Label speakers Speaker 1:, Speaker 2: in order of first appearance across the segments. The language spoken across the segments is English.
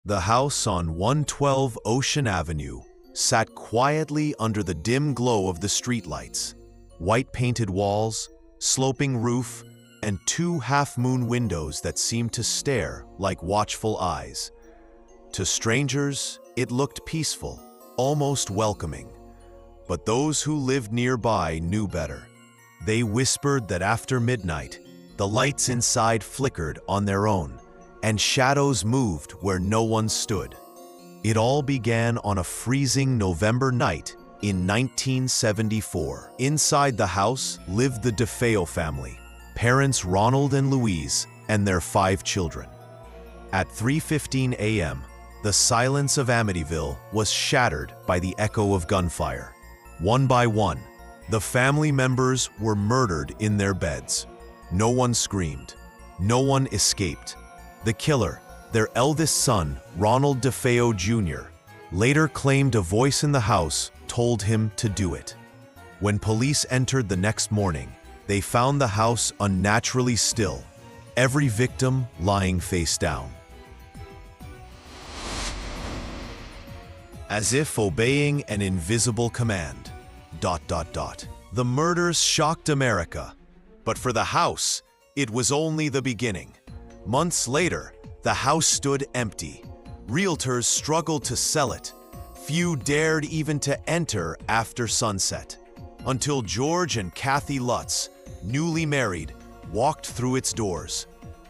Speaker 1: The house on 112 Ocean Avenue sat quietly under the dim glow of the streetlights. White painted walls, sloping roof, and two half-moon windows that seemed to stare like watchful eyes. To strangers, it looked peaceful, almost welcoming. But those who lived nearby knew better. They whispered that after midnight, the lights inside flickered on their own, and shadows moved where no one stood. It all began on a freezing November night in 1974. Inside the house lived the DeFeo family, parents Ronald and Louise, and their 5 children. At 3:15 a.m., the silence of Amityville was shattered by the echo of gunfire. One by one, the family members were murdered in their beds. No one screamed. No one escaped. The killer, their eldest son, Ronald DeFeo Jr., later claimed a voice in the house told him to do it. When police entered the next morning, they found the house unnaturally still, every victim lying face down. As if obeying an invisible command. ... The murders shocked America, but for the house, it was only the beginning. Months later, the house stood empty. Realtors struggled to sell it. Few dared even to enter after sunset, until George and Kathy Lutz, newly married, walked through its doors.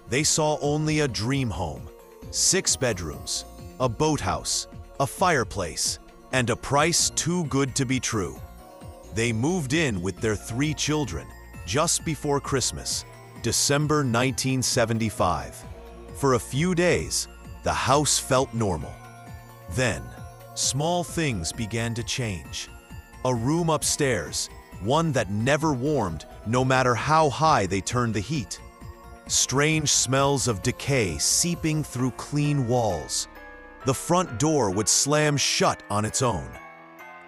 Speaker 1: They saw only a dream home, 6 bedrooms, a boathouse, a fireplace, and a price too good to be true. They moved in with their 3 children just before Christmas, December 1975. For a few days, the house felt normal. Then, small things began to change. A room upstairs, one that never warmed no matter how high they turned the heat. Strange smells of decay seeping through clean walls. The front door would slam shut on its own.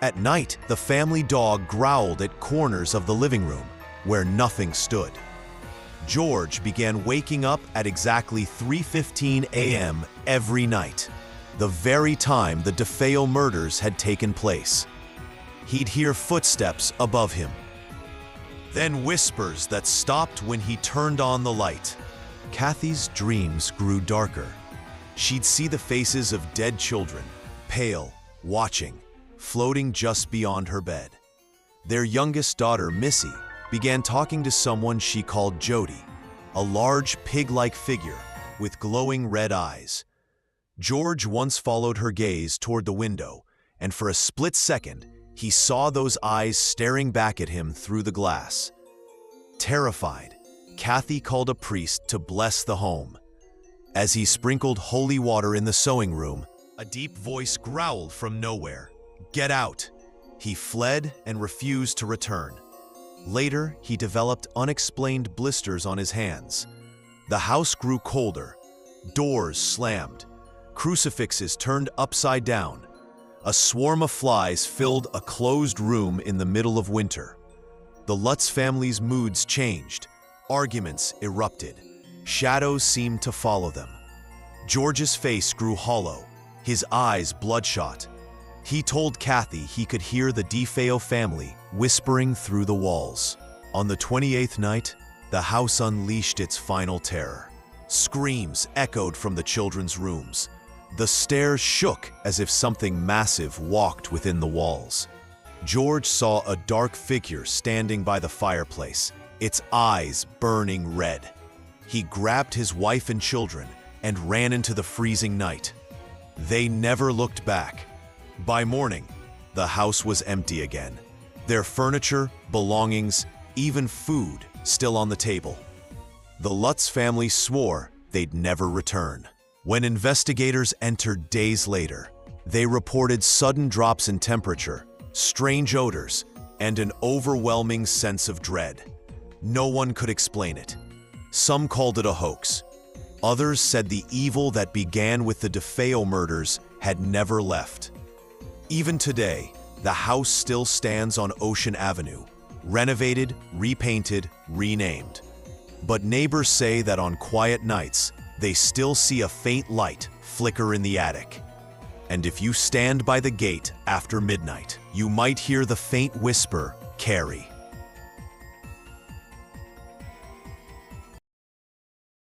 Speaker 1: At night, the family dog growled at corners of the living room, where nothing stood. George began waking up at exactly 3:15 a.m. every night, the very time the DeFeo murders had taken place. He'd hear footsteps above him, then whispers that stopped when he turned on the light. Kathy's dreams grew darker. She'd see the faces of dead children, pale, watching, floating just beyond her bed. Their youngest daughter, Missy, began talking to someone she called Jody, a large pig-like figure with glowing red eyes. George once followed her gaze toward the window, and for a split second, he saw those eyes staring back at him through the glass. Terrified, Kathy called a priest to bless the home. As he sprinkled holy water in the sewing room, a deep voice growled from nowhere, "Get out!" He fled and refused to return. Later, he developed unexplained blisters on his hands. The house grew colder. Doors slammed. Crucifixes turned upside down. A swarm of flies filled a closed room in the middle of winter. The Lutz family's moods changed. Arguments erupted. Shadows seemed to follow them. George's face grew hollow, his eyes bloodshot. He told Kathy he could hear the DeFeo family whispering through the walls. On the 28th night, the house unleashed its final terror. Screams echoed from the children's rooms. The stairs shook as if something massive walked within the walls. George saw a dark figure standing by the fireplace, its eyes burning red. He grabbed his wife and children and ran into the freezing night. They never looked back. By morning, the house was empty again. Their furniture, belongings, even food still on the table. The Lutz family swore they'd never return. When investigators entered days later, they reported sudden drops in temperature, strange odors, and an overwhelming sense of dread. No one could explain it. Some called it a hoax. Others said the evil that began with the DeFeo murders had never left. Even today, the house still stands on Ocean Avenue, renovated, repainted, renamed. But neighbors say that on quiet nights, they still see a faint light flicker in the attic. And if you stand by the gate after midnight, you might hear the faint whisper, "Carrie."